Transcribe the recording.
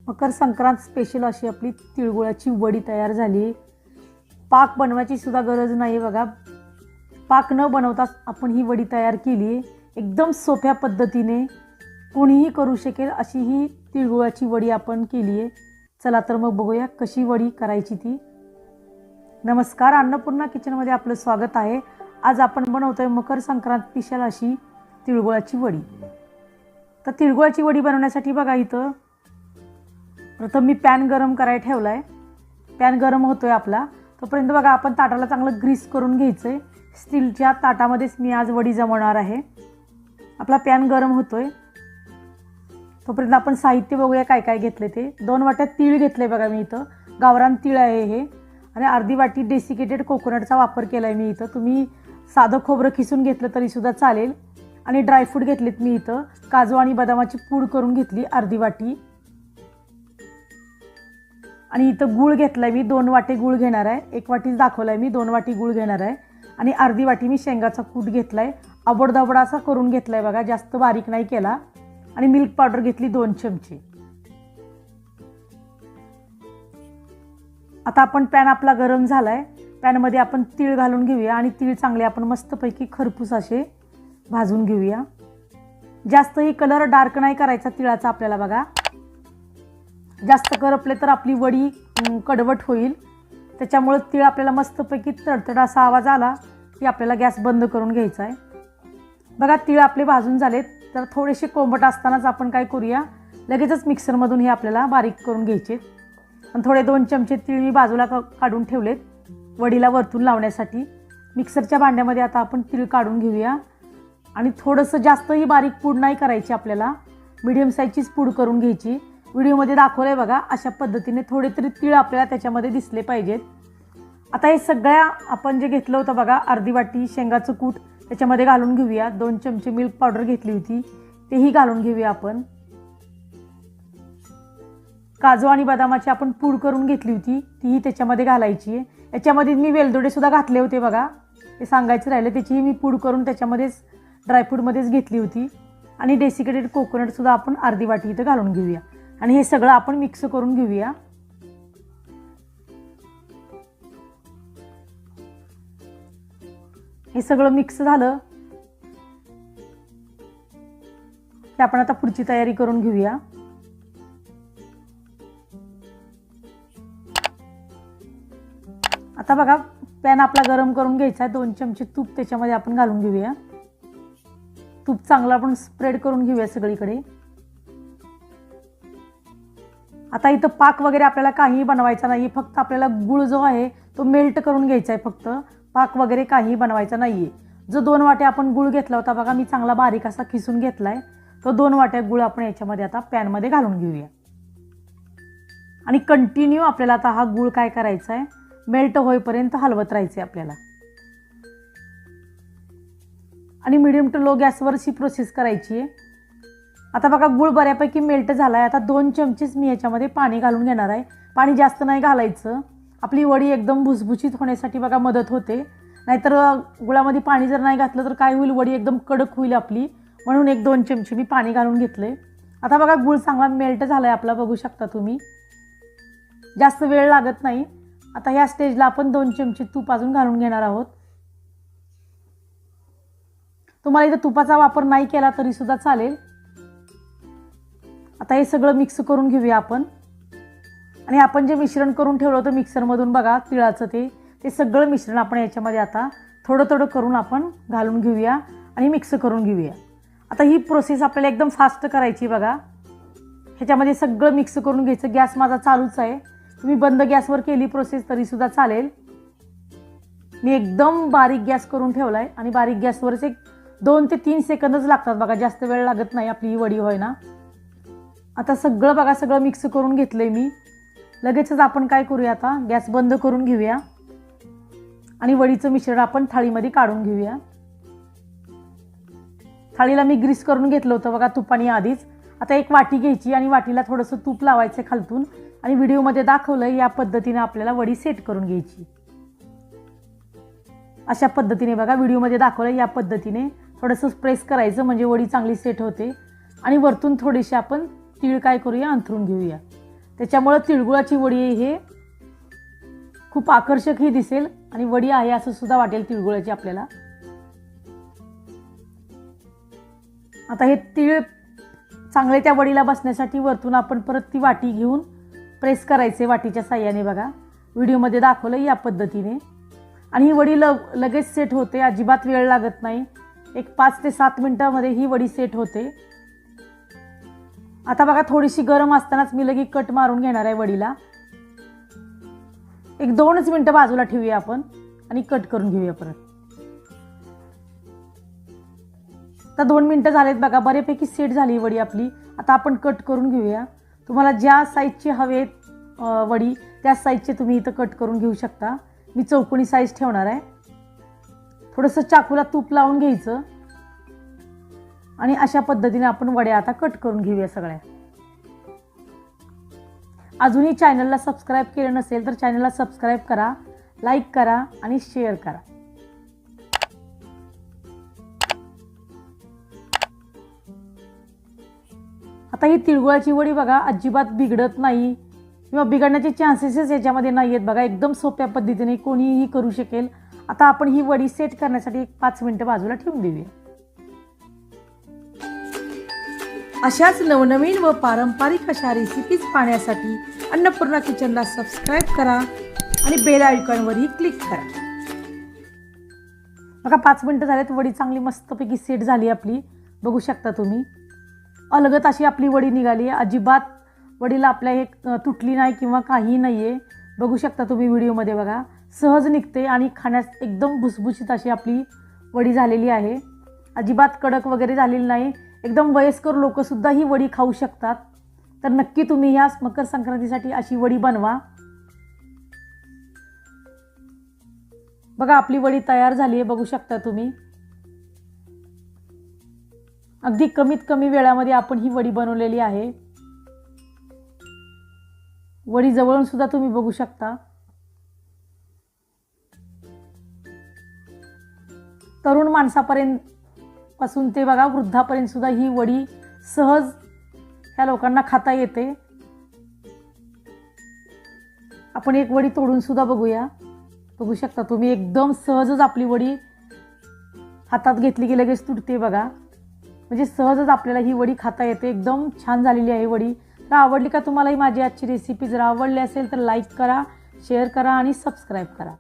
Makar Sankrant special अशी आपली तिळगुळाची वडी तयार झाली। पाक बनवायची सुद्धा गरज नाही बघा। पाक न बनवता आपण ही वडी तयार केली। एकदम सोप्या पद्धतीने कोणीही करू शकेल अशी ही तिळगुळाची वडी आपण केली आहे। चला तर मग बघूया कशी वडी करायची ती। नमस्कार, अन्नपूर्णा किचनमध्ये आपलं स्वागत आहे। आज आपण बनवतोय मकर संक्रांत स्पेशल अशी तिळगुळाची वडी। तर तिळगुळाची वडी बनवण्यासाठी बघा इथं प्रथम मी पॅन गरम करायला ठेवलाय। पॅन गरम होतोय आपला, तोपर्यंत बघा आपण ताटाला चांगलं ग्रीस करून घ्यायचंय। स्टीलच्या ताटामध्येच मी आज वडी जमवणार आहे। आपला पॅन गरम होतोय तोपर्यंत आपण साहित्य बघूया काय काय घेतले ते। 2 वाट्या तीळ घेतले बघा मी इथं, गावरान तीळ आहे हे, आणि अर्धी वाटी डेसिकेटेड कोकोनटचा वापर केलाय मी इथं। तुम्ही साधं खोबरं खिसून घेतलं तरी सुद्धा चालेल। आणि ड्रायफ्रूट घेतलेत मी इथं, काजू आणि बदामाची पूड करून घेतली अर्धी वाटी। आणि इथं गूळ घेतलाय मी, 2 वाटे गूळ घेणार आहे। 1 वाटीच दाखवलाय मी, 2 वाटी गूळ घेणार आहे। आणि अर्धी वाटी मी शेंगाचा कूट घेतलाय, आबडदाबड असा करून घेतलाय बघा, जास्त बारीक नाही केला। आणि मिल्क पावडर घेतली 2 चमचे। आता आपण पॅन आपला गरम झालाय, पॅन मध्ये आपण तीळ घालून घेऊया आणि तीळ चांगले आपण मस्तपैकी खरपूस असे भाजून घेऊया। जास्तही कलर डार्क नाही करायचा तिळाचा आपल्याला बघा, जास्त करपले तर आपली वडी कडवट होईल। त्याच्यामुळे तीळ आपल्याला मस्तपैकी तडतड असा आवाज आला की आपल्याला गॅस बंद करून घ्यायचा आहे। बघा तीळ आपले भाजून झालेत, तर थोडेसे कोंबट असतानाच आपण काय करूया, लगेचच मिक्सरमधून हे आपल्याला बारीक करून घ्यायचे। आणि थोडे 2 चमचे तीळ मी बाजूला काढून ठेवलेत वडीला वरतून लावण्यासाठी। मिक्सरच्या भांड्यामध्ये आता आपण तीळ काढून घेऊया। आणि थोडंसं जास्तही बारीक पूड नाही करायची आपल्याला, मीडियम साईजचीच पूड करून घ्यायची। व्हिडिओमध्ये दाखवलंय बघा, अशा पद्धतीने थोडे तरी तीळ आपल्याला त्याच्यामध्ये दिसले पाहिजेत। आता हे सगळ्या आपण जे घेतलं होतं बघा, अर्धी वाटी शेंगाचं कूट त्याच्यामध्ये घालून घेऊया। 2 चमचे मिल्क पावडर घेतली होती, तेही घालून घेऊया आपण। काजू आणि बदामाची आपण पूड करून घेतली होती, तीही त्याच्यामध्ये घालायची आहे। याच्यामध्ये मी वेलदोडे सुद्धा घातले होते बघा, ते सांगायचं राहिले, त्याचीही मी पूड करून त्याच्यामध्येच ड्रायफ्रूटमध्येच घेतली होती। आणि डेसिकेटेड कोकोनट सुद्धा आपण अर्धी वाटी इथं घालून घेऊया। आणि हे सगळं आपण मिक्स करून घेऊया। हे सगळं मिक्स झालं की आपण आता पुढची तयारी करून घेऊया। आता बघा पॅन आपला गरम करून घ्यायचा आहे, 2 चमचे तूप त्याच्यामध्ये आपण घालून घेऊया। तूप चांगलं आपण स्प्रेड करून घेऊया सगळीकडे। आता इथं पाक वगैरे आपल्याला काही बनवायचा नाही, फक्त आपल्याला गूळ जो आहे तो मेल्ट करून घ्यायचा आहे, फक्त पाक वगैरे काही बनवायचा नाहीये। जो 2 वाट्या आपण गूळ घेतला होता बघा, मी चांगला बारीक असा खिसून घेतलाय, तो 2 वाट्या गूळ आपण याच्यामध्ये आता पॅन मध्ये घालून घेऊया। आणि कंटिन्यू आपल्याला आता हा गूळ काय करायचा आहे, मेल्ट होईपर्यंत हलवत राहायचे आपल्याला। आणि मीडियम टू लो गॅसवर ही प्रोसेस करायची आहे। आता बघा गूळ बऱ्यापैकी मेल्ट झालाय। आता 2 चमचेच मी याच्यामध्ये पाणी घालून घेणार आहे। पाणी जास्त नाही घालायचं, आपली वडी एकदम भुसभुशीत होण्यासाठी बघा मदत होते। नाहीतर गुळामध्ये पाणी जर नाही घातलं तर काय होईल, वडी एकदम कडक होईल आपली, म्हणून 1-2 चमचे मी पाणी घालून घेतले। आता बघा गूळ चांगला मेल्ट झालाय आपला, बघू शकता तुम्ही, जास्त वेळ लागत नाही। आता ह्या स्टेजला आपण 2 चमचे तूप अजून घालून घेणार आहोत। तुम्हाला इथं तुपाचा वापर नाही केला तरी सुद्धा चालेल। आता हे सगळं मिक्स करून घेऊया आपण। आणि आपण जे मिश्रण करून ठेवलं होतं मिक्सरमधून बघा तिळाचं, ते सगळं मिश्रण आपण याच्यामध्ये आता थोडं थोडं करून आपण घालून घेऊया आणि मिक्स करून घेऊया। आता ही प्रोसेस आपल्याला एकदम फास्ट करायची बघा। ह्याच्यामध्ये सगळं मिक्स करून घ्यायचं। गॅस माझा चालूच आहे, तुम्ही बंद गॅसवर केली प्रोसेस तरी सुद्धा चालेल। मी एकदम बारीक गॅस करून ठेवलाय आणि बारीक गॅसवरच एक 2 ते 3 सेकंदच लागतात बघा, जास्त वेळ लागत नाही आपली ही वडी होय ना। आता सगळं बघा, सगळं मिक्स करून घेतलंय मी। लगेचच आपण काय करूया, आता गॅस बंद करून घेऊया आणि वडीचं मिश्रण आपण थाळीमध्ये काढून घेऊया। थाळीला मी ग्रीस करून घेतलं होतं बघा तुपाने आधीच। आता एक वाटी घ्यायची आणि वाटीला थोडंसं तूप लावायचं खालतून, आणि व्हिडिओमध्ये दाखवलंय या पद्धतीने आपल्याला वडी सेट करून घ्यायची। अशा पद्धतीने बघा, व्हिडिओमध्ये दाखवलंय या पद्धतीने थोडंसं प्रेस करायचं, म्हणजे वडी चांगली सेट होते। आणि वरतून थोडीशी आपण तीळ काय करूया, अंथरून घेऊया। त्याच्यामुळं तिळगुळाची वडी हे खूप आकर्षकही दिसेल आणि वडी आहे असं सुद्धा वाटेल तिळगुळाची आपल्याला. आता हे तीळ चांगले त्या वडीला बसण्यासाठी वरतून आपण परत ती वाटी घेऊन प्रेस करायचे वाटीच्या साह्याने. बघा व्हिडिओमध्ये दाखवलं या पद्धतीने. आणि ही वडी लगेच सेट होते, अजिबात वेळ लागत नाही. एक 5 ते 7 मिनिटांमध्ये ही वडी सेट होते. आता बघा थोडीशी गरम असतानाच मी लगेच कट मारून घेणार आहे वडीला. एक 2च मिनिटं बाजूला ठेवूया आपण आणि कट करून घेऊया परत. आता 2 मिनिटं झालेत बघा, बऱ्यापैकी सेट झाली वडी आपली. आता आपण कट करून घेऊया. तुम्हाला ज्या साईजची हवेत वडी त्या साईजचे तुम्ही इथं कट करून घेऊ शकता. मी चौकोनी साईज ठेवणार आहे. थोडंसं चाकूला तूप लावून घ्यायचं आणि अशा पद्धतीने आपण वड्या आता कट करून घेऊया सगळ्या. अजूनही चॅनलला सबस्क्राईब केलं नसेल तर चॅनलला सबस्क्राईब करा, लाईक करा आणि शेअर करा. आता ही तिळगुळाची वडी बघा अजिबात बिघडत नाही किंवा बिघडण्याचे चान्सेसच याच्यामध्ये नाही आहेत. बघा एकदम सोप्या पद्धतीने कोणीही करू शकेल. आता आपण ही वडी सेट करण्यासाठी एक 5 मिनिटं बाजूला ठेवून देऊया. अशाच नवनवीन व पारंपरिक अशा रेसिपीज पाहण्यासाठी अन्नपूर्णा किचनला सबस्क्राईब करा आणि बेल आयकॉनवरही क्लिक करा. बघा 5 मिनिटं झालेत, वडी चांगली मस्तपैकी सेट झाली आपली. बघू शकता तुम्ही अलगत अशी आपली वडी निघाली आहे. अजिबात वडीला आपल्या हे तुटली नाही किंवा काही नाही आहे. बघू शकता तुम्ही व्हिडिओमध्ये. बघा सहज निघते आणि खाण्यास एकदम भुसभुशीत अशी आपली वडी झालेली आहे. अजिबात कडक वगैरे झालेली नाही. एकदम वयस्कर लोकंसुद्धा ही वडी खाऊ शकतात. तर नक्की तुम्ही ह्या मकर संक्रांतीसाठी अशी वडी बनवा. बघा आपली वडी तयार झाली आहे. बघू शकता तुम्ही अगदी कमीत कमी वेळामध्ये आपण ही वडी बनवलेली आहे. वडी जवळून सुद्धा तुम्ही बघू शकता. तरुण माणसापर्यंत पासून ते बघा वृद्धापर्यंत सुद्धा ही वडी सहज ह्या लोकांना खाता येते. आपण एक वडी तोडून सुद्धा बघूया. बघू शकता तुम्ही एकदम सहजच आपली वडी हातात घेतली की लगेच तुटते. बघा म्हणजे सहजच आपल्याला ही वडी खाता येते. एकदम छान झालेली आहे वडी. तर आवडली का तुम्हाला ही माझी आजची रेसिपी? जर आवडली असेल तर लाईक करा, शेअर करा आणि सबस्क्राईब करा.